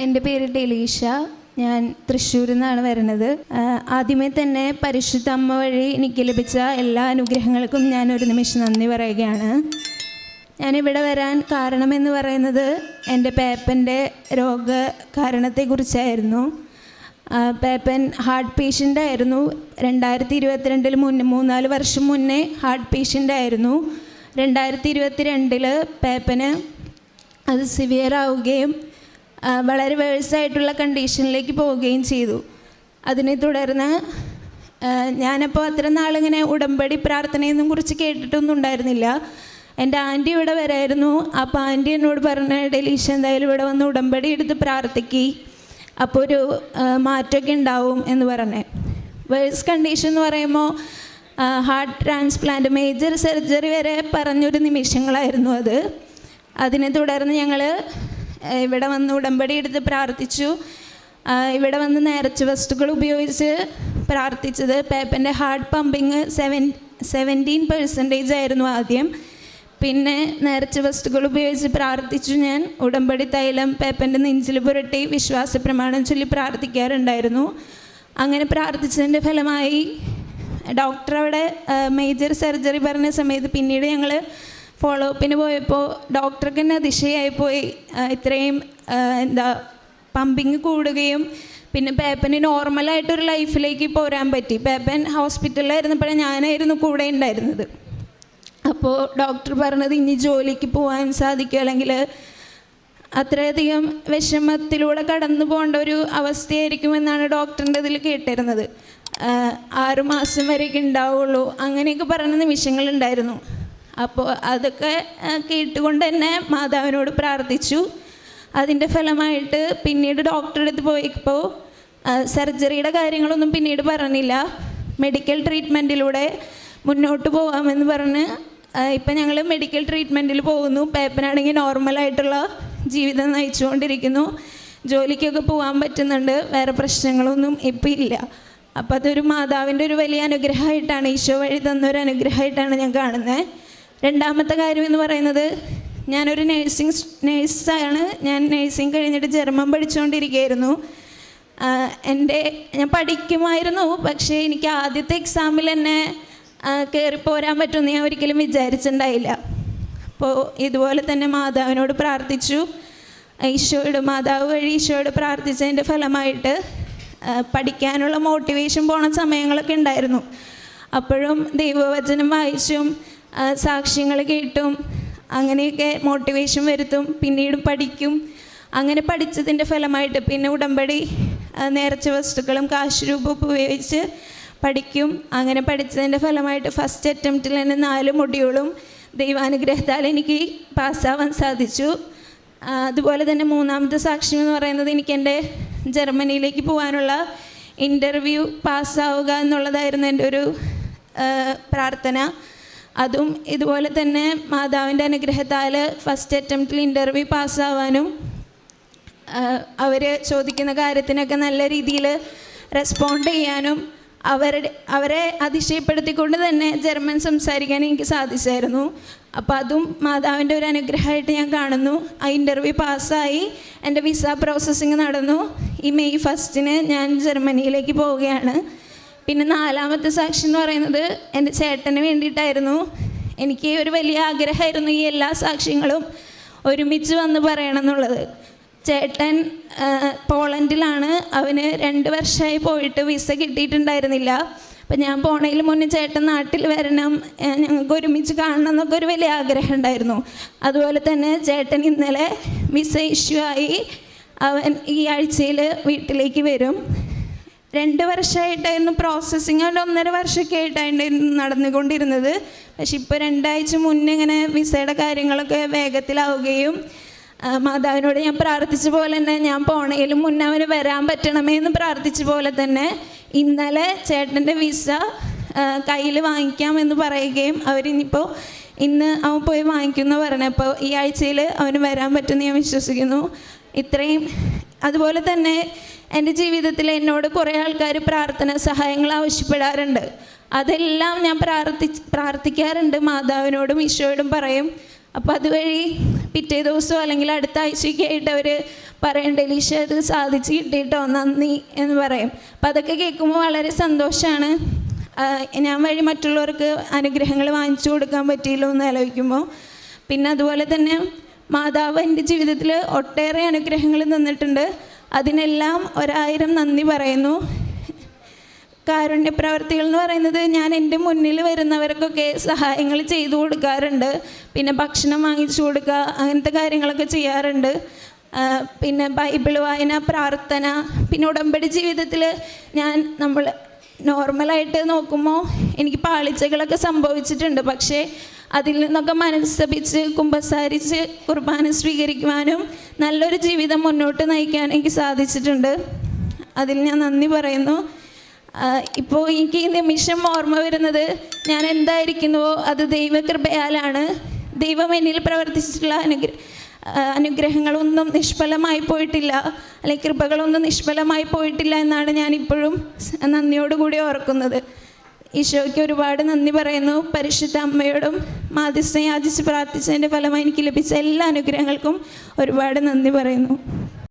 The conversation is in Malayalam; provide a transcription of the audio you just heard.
എൻ്റെ പേര് ഡെലീഷ. ഞാൻ തൃശ്ശൂരിൽ നിന്നാണ് വരുന്നത്. ആദ്യമേ തന്നെ പരിശുദ്ധ അമ്മ വഴി എനിക്ക് ലഭിച്ച എല്ലാ അനുഗ്രഹങ്ങൾക്കും ഞാൻ ഒരു നിമിഷം നന്ദി പറയുകയാണ്. ഞാനിവിടെ വരാൻ കാരണമെന്ന് പറയുന്നത് എൻ്റെ പേപ്പൻ്റെ രോഗകാരണത്തെക്കുറിച്ചായിരുന്നു. പേപ്പൻ ഹാർട്ട് പേഷ്യൻ്റ് ആയിരുന്നു. 2022 മുന്നേ 3-4 വർഷം മുന്നേ ഹാർട്ട് പേഷ്യൻ്റ് ആയിരുന്നു. 2022 പേപ്പന് അത് സിവിയർ ആവുകയും വളരെ വേഴ്സായിട്ടുള്ള കണ്ടീഷനിലേക്ക് പോവുകയും ചെയ്തു. അതിനെ തുടർന്ന് ഞാനപ്പോൾ അത്ര നാളിങ്ങനെ ഉടമ്പടി പ്രാർത്ഥനയൊന്നും കുറിച്ച് കേട്ടിട്ടൊന്നും ഉണ്ടായിരുന്നില്ല. എൻ്റെ ആൻറ്റി ഇവിടെ വരായിരുന്നു. അപ്പോൾ ആൻറ്റി എന്നോട് പറഞ്ഞ, ഡെലീഷ എന്തായാലും ഇവിടെ വന്ന് ഉടമ്പടി എടുത്ത് പ്രാർത്ഥിക്കി, അപ്പോൾ ഒരു മാറ്റമൊക്കെ ഉണ്ടാവും എന്ന് പറഞ്ഞേ. വേഴ്സ് കണ്ടീഷൻ എന്ന് പറയുമ്പോൾ ഹാർട്ട് ട്രാൻസ്പ്ലാന്റ്, മേജർ സർജറി വരെ പറഞ്ഞൊരു നിമിഷങ്ങളായിരുന്നു അത്. അതിനെ തുടർന്ന് ഞങ്ങൾ ഇവിടെ വന്ന് ഉടമ്പടി എടുത്ത് പ്രാർത്ഥിച്ചു. ഇവിടെ വന്ന് നേർച്ച വസ്തുക്കൾ ഉപയോഗിച്ച് പ്രാർത്ഥിച്ചത്. പേപ്പൻ്റെ ഹാർട്ട് പമ്പിങ് 17% ആയിരുന്നു ആദ്യം. പിന്നെ നേർച്ച വസ്തുക്കൾ ഉപയോഗിച്ച് പ്രാർത്ഥിച്ചു. ഞാൻ ഉടമ്പടി തൈലം പേപ്പൻ്റെ നെഞ്ചിൽ പുരട്ടി വിശ്വാസ പ്രമാണം ചൊല്ലി പ്രാർത്ഥിക്കാറുണ്ടായിരുന്നു. അങ്ങനെ പ്രാർത്ഥിച്ചതിൻ്റെ ഫലമായി ഡോക്ടർ അവിടെ മേജർ സർജറി പറഞ്ഞ സമയത്ത് പിന്നീട് ഞങ്ങൾ ഫോളോ അപ്പിന് പോയപ്പോൾ ഡോക്ടർക്ക് തന്നെ അതിശയായിപ്പോയി. ഇത്രയും പമ്പിങ് കൂടുകയും പിന്നെ പേപ്പന് നോർമലായിട്ടൊരു ലൈഫിലേക്ക് പോരാൻ പറ്റി. പേപ്പൻ ഹോസ്പിറ്റലിലായിരുന്നപ്പോഴേ ഞാനായിരുന്നു കൂടെ ഉണ്ടായിരുന്നത്. അപ്പോൾ ഡോക്ടർ പറഞ്ഞത് ഇനി ജോലിക്ക് പോകാൻ സാധിക്കും, അല്ലെങ്കിൽ അത്രയധികം വിഷമത്തിലൂടെ കടന്നു പോകേണ്ട ഒരു അവസ്ഥയായിരിക്കുമെന്നാണ് ഡോക്ടറിൻ്റെ ഇതിൽ കേട്ടിരുന്നത്. 6 മാസം വരെയൊക്കെ ഉണ്ടാവുള്ളൂ, അങ്ങനെയൊക്കെ പറയുന്ന നിമിഷങ്ങളുണ്ടായിരുന്നു. അപ്പോൾ അതൊക്കെ കേട്ടുകൊണ്ട് തന്നെ മാതാവിനോട് പ്രാർത്ഥിച്ചു. അതിൻ്റെ ഫലമായിട്ട് പിന്നീട് ഡോക്ടറുടെ അടുത്ത് പോയപ്പോൾ സർജറിയുടെ കാര്യങ്ങളൊന്നും പിന്നീട് പറഞ്ഞില്ല, മെഡിക്കൽ ട്രീറ്റ്മെൻറ്റിലൂടെ മുന്നോട്ട് പോകാമെന്ന് പറഞ്ഞ് ഇപ്പം ഞങ്ങൾ മെഡിക്കൽ ട്രീറ്റ്മെൻറ്റിൽ പോകുന്നു. പേപ്പനാണെങ്കിൽ നോർമലായിട്ടുള്ള ജീവിതം നയിച്ചുകൊണ്ടിരിക്കുന്നു. ജോലിക്കൊക്കെ പോകാൻ പറ്റുന്നുണ്ട്, വേറെ പ്രശ്നങ്ങളൊന്നും ഇപ്പം ഇല്ല. അപ്പോൾ അതൊരു മാതാവിൻ്റെ ഒരു വലിയ അനുഗ്രഹമായിട്ടാണ്, ഈശോ വഴി തന്നൊരു അനുഗ്രഹമായിട്ടാണ് ഞാൻ കാണുന്നത്. രണ്ടാമത്തെ കാര്യം എന്ന് പറയുന്നത്, ഞാനൊരു നേഴ്സാണ്. ഞാൻ നേഴ്സിംഗ് കഴിഞ്ഞിട്ട് ജർമ്മൻ പഠിച്ചുകൊണ്ടിരിക്കുകയായിരുന്നു. ഞാൻ പഠിക്കുമായിരുന്നു, പക്ഷേ എനിക്ക് ആദ്യത്തെ എക്സാമിൽ തന്നെ കയറിപ്പോരാൻ പറ്റുമെന്ന് ഞാൻ ഒരിക്കലും വിചാരിച്ചിട്ടുണ്ടായില്ല. അപ്പോൾ ഇതുപോലെ തന്നെ മാതാവിനോട് പ്രാർത്ഥിച്ചു. മാതാവ് വഴി ഈശോയോട് പ്രാർത്ഥിച്ചതിൻ്റെ ഫലമായിട്ട് പഠിക്കാനുള്ള മോട്ടിവേഷൻ പോണ സമയങ്ങളൊക്കെ ഉണ്ടായിരുന്നു. അപ്പോഴും ദൈവവചനം വായിച്ചും സാക്ഷ്യങ്ങൾ കേട്ടും അങ്ങനെയൊക്കെ മോട്ടിവേഷൻ വരുത്തും, പിന്നീട് പഠിക്കും. അങ്ങനെ പഠിച്ചതിൻ്റെ ഫലമായിട്ട് പിന്നെ ഉടമ്പടി നേർച്ച വസ്തുക്കളും കാശ് രൂപ ഉപയോഗിച്ച് പഠിക്കും. അങ്ങനെ പഠിച്ചതിൻ്റെ ഫലമായിട്ട് ഫസ്റ്റ് അറ്റംപ്റ്റിൽ തന്നെ 4 മൊഡ്യൂളും ദൈവാനുഗ്രഹത്താൽ എനിക്ക് പാസ്സാവാൻ സാധിച്ചു. അതുപോലെ തന്നെ മൂന്നാമത്തെ സാക്ഷ്യം എന്ന് പറയുന്നത്, എനിക്ക് എൻ്റെ ജർമ്മനിയിലേക്ക് പോകാനുള്ള ഇൻ്റർവ്യൂ പാസ്സാവുക എന്നുള്ളതായിരുന്നു എൻ്റെ ഒരു പ്രാർത്ഥന. അതും ഇതുപോലെ തന്നെ മാതാവിൻ്റെ അനുഗ്രഹത്താൽ ഫസ്റ്റ് അറ്റംപ്റ്റിൽ ഇൻ്റർവ്യൂ പാസ്സാവാനും അവർ ചോദിക്കുന്ന കാര്യത്തിനൊക്കെ നല്ല രീതിയിൽ റെസ്പോണ്ട് ചെയ്യാനും അവരെ അതിശയപ്പെടുത്തിക്കൊണ്ട് തന്നെ ജർമ്മൻ സംസാരിക്കാൻ എനിക്ക് സാധിച്ചായിരുന്നു. അപ്പോൾ അതും മാതാവിൻ്റെ ഒരു അനുഗ്രഹമായിട്ട് ഞാൻ കാണുന്നു. ആ ഇൻ്റർവ്യൂ പാസ്സായി, എൻ്റെ വിസ പ്രോസസ്സിങ് നടന്നു. ഈ മെയ് 1 ഞാൻ ജർമ്മനിയിലേക്ക് പോവുകയാണ്. പിന്നെ 4ാമത്തെ സാക്ഷി എന്ന് പറയുന്നത് എൻ്റെ ചേട്ടന് വേണ്ടിയിട്ടായിരുന്നു. എനിക്ക് ഒരു വലിയ ആഗ്രഹമായിരുന്നു ഈ എല്ലാ സാക്ഷ്യങ്ങളും ഒരുമിച്ച് വന്ന് പറയണം എന്നുള്ളത്. ചേട്ടൻ പോളണ്ടിലാണ്. അവന് 2 വർഷമായി പോയിട്ട് വിസ കിട്ടിയിട്ടുണ്ടായിരുന്നില്ല. അപ്പം ഞാൻ പോണതിൽ മുന്നേ ചേട്ടൻ നാട്ടിൽ വരണം, ഞങ്ങൾക്ക് ഒരുമിച്ച് കാണണം എന്നൊക്കെ ഒരു വലിയ ആഗ്രഹം ഉണ്ടായിരുന്നു. അതുപോലെ തന്നെ ചേട്ടൻ ഇന്നലെ വിസ ഇഷ്യൂ ആയി. അവൻ ഈ ആഴ്ചയിൽ വീട്ടിലേക്ക് വരും. 2 വർഷമായിട്ടായിരുന്നു പ്രോസസ്സിങ്, 1.5 വർഷമൊക്കെ ആയിട്ടായിരുന്നു നടന്നുകൊണ്ടിരുന്നത്. പക്ഷെ ഇപ്പോൾ 2 ആഴ്ച മുന്നേ ഇങ്ങനെ വിസയുടെ കാര്യങ്ങളൊക്കെ വേഗത്തിലാവുകയും മാതാവിനോട് ഞാൻ പ്രാർത്ഥിച്ച പോലെ തന്നെ ഞാൻ പോണേലും മുന്നേ അവന് വരാൻ പറ്റണമേ എന്ന് പ്രാർത്ഥിച്ച പോലെ തന്നെ ഇന്നലെ ചേട്ടൻ്റെ വിസ കയ്യിൽ വാങ്ങിക്കാമെന്ന് പറയുകയും അവരിനിപ്പോൾ ഇന്ന് അവൻ പോയി വാങ്ങിക്കുമെന്ന് പറഞ്ഞപ്പോൾ ഈ ആഴ്ചയിൽ അവന് വരാൻ പറ്റുമെന്ന് ഞാൻ വിശ്വസിക്കുന്നു. ഇത്രയും അതുപോലെ തന്നെ എൻ്റെ ജീവിതത്തിൽ എന്നോട് കുറേ ആൾക്കാർ പ്രാർത്ഥന സഹായങ്ങൾ ആവശ്യപ്പെടാറുണ്ട്. അതെല്ലാം ഞാൻ പ്രാർത്ഥിക്കാറുണ്ട്, മാതാവിനോടും ഈശോയോടും പറയും. അപ്പോൾ അതുവഴി പിറ്റേ ദിവസമോ അല്ലെങ്കിൽ അടുത്ത ആഴ്ചയൊക്കെ ആയിട്ട് അവർ പറയേണ്ട എലീഷ അത് സാധിച്ച് കിട്ടിയിട്ടോ നന്ദി എന്ന് പറയും. അപ്പം അതൊക്കെ കേൾക്കുമ്പോൾ വളരെ സന്തോഷമാണ്. ഞാൻ വഴി മറ്റുള്ളവർക്ക് അനുഗ്രഹങ്ങൾ വാങ്ങിച്ചു കൊടുക്കാൻ പറ്റിയല്ലോ എന്ന് ആലോചിക്കുമ്പോൾ. പിന്നെ അതുപോലെ തന്നെ മാതാവ് എൻ്റെ ജീവിതത്തിൽ ഒട്ടേറെ അനുഗ്രഹങ്ങൾ തന്നിട്ടുണ്ട്. അതിനെല്ലാം 1000 നന്ദി പറയുന്നു. കാരുണ്യ പ്രവർത്തികൾ എന്ന് പറയുന്നത് ഞാൻ എൻ്റെ മുന്നിൽ വരുന്നവർക്കൊക്കെ സഹായങ്ങൾ ചെയ്തു കൊടുക്കാറുണ്ട്. പിന്നെ ഭക്ഷണം വാങ്ങിച്ചു കൊടുക്കുക, അങ്ങനത്തെ കാര്യങ്ങളൊക്കെ ചെയ്യാറുണ്ട്. പിന്നെ ബൈബിൾ വായന, പ്രാർത്ഥന, പിന്നെ ഉടമ്പടി ജീവിതത്തിൽ നമ്മൾ നോർമലായിട്ട് നോക്കുമ്പോൾ എനിക്ക് പാളിച്ചകളൊക്കെ സംഭവിച്ചിട്ടുണ്ട്. പക്ഷേ അതിൽ നിന്നൊക്കെ മനസ്സപിച്ച് കുമ്പസാരിച്ച് കുർബാന സ്വീകരിക്കുവാനും നല്ലൊരു ജീവിതം മുന്നോട്ട് നയിക്കാൻ എനിക്ക് സാധിച്ചിട്ടുണ്ട്. അതിൽ ഞാൻ നന്ദി പറയുന്നു. ഇപ്പോൾ എനിക്ക് ഈ നിമിഷം ഓർമ്മ വരുന്നത് ഞാൻ എന്തായിരിക്കുന്നുവോ അത് ദൈവകൃപയാലാണ്. ദൈവം എന്നിൽ പ്രവർത്തിച്ചിട്ടുള്ള അനുഗ്രഹങ്ങളൊന്നും നിഷ്ഫലമായി പോയിട്ടില്ല, അല്ലെങ്കിൽ കൃപകളൊന്നും നിഷ്ഫലമായി പോയിട്ടില്ല എന്നാണ് ഞാനിപ്പോഴും നന്ദിയോടുകൂടി ഓർക്കുന്നത്. ഈശോയ്ക്ക് ഒരുപാട് നന്ദി പറയുന്നു. പരിശുദ്ധ അമ്മയോടും മാധ്യസ്ഥം യാചിച്ച് പ്രാർത്ഥിച്ചതിൻ്റെ ഫലമായി എനിക്ക് ലഭിച്ച എല്ലാ അനുഗ്രഹങ്ങൾക്കും ഒരുപാട് നന്ദി പറയുന്നു.